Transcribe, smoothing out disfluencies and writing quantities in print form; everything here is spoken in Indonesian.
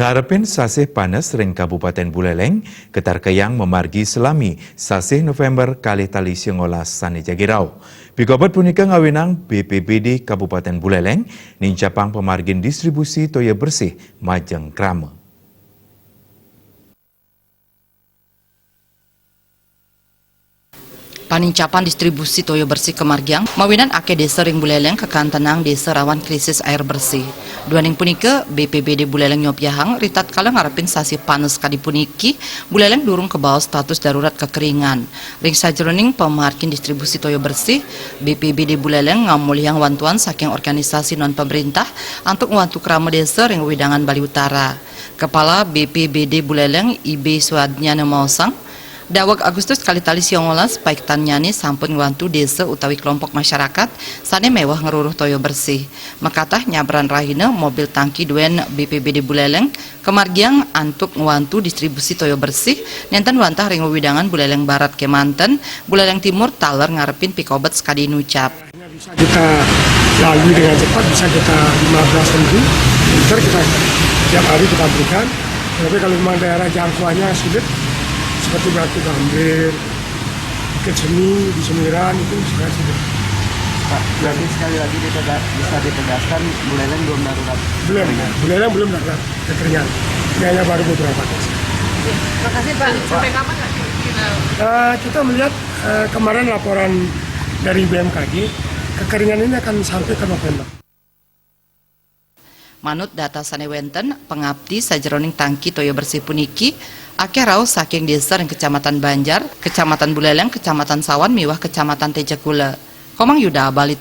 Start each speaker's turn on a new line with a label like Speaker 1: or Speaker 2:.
Speaker 1: Ngarepin sasih panas ring Kabupaten Buleleng, ketar keyang memargi selami sasih November kali tali Siongolas Sani Jagirau. Pikobat punika ngawinang BPBD Kabupaten Buleleng, nincapang pemargin distribusi toya bersih Majeng Krame.
Speaker 2: Panincapan distribusi toyo bersih ke Margiang, mawinan ake desa ring Buleleng kekantenang desa rawan krisis air bersih. Duaning punika BPBD Buleleng Nyopiahang ritat kala ngarepin sasi panas kadi puniki, Buleleng durung ke bawah status darurat kekeringan. Ring sajroning pemargin distribusi toyo bersih, BPBD Buleleng ngamuliang wantuan saking organisasi non pemerintah untuk wantu krama desa ring Widangan Bali Utara. Kepala BPBD Buleleng IB Swadnyana Mausang Dawag Agustus kali tali Siongolas baik tanyani sampun ngewantu desa utawi kelompok masyarakat sane mewah ngeruruh toyo bersih. Makatah nyabran rahina mobil tangki duen BPBD Buleleng kemargiang antuk ngewantu distribusi toyo bersih nenten wantah ring Widangan Buleleng Barat Kemanten, Buleleng Timur taler ngarepin pikobat sekadi nucap.
Speaker 3: Bisa kita lalui dengan cepat, bisa kita 15.000 liter kita tiap hari kita berikan. Tapi kalau memang daerah jangkauannya sulit seperti Batu Gambir, Bukit Seni, di Semiran itu sudah sudah.
Speaker 4: Pak, berarti sekali lagi bisa ditegaskan Buleleng belum darurat?
Speaker 3: Belum, Buleleng belum darurat kekeringan. Ini hanya baru beberapa desa.
Speaker 5: Terima kasih Pak. Sampai kapan nggak
Speaker 3: kita melihat kemarin laporan dari BMKG, kekeringan ini akan sampai ke November.
Speaker 2: Manut data sanewenten pengabdi sajroning tangki toyo bersih puniki ake raos saking desa ring Kecamatan Banjar, Kecamatan Buleleng, Kecamatan Sawan miwah Kecamatan Tejakula. Komang Yuda Bali.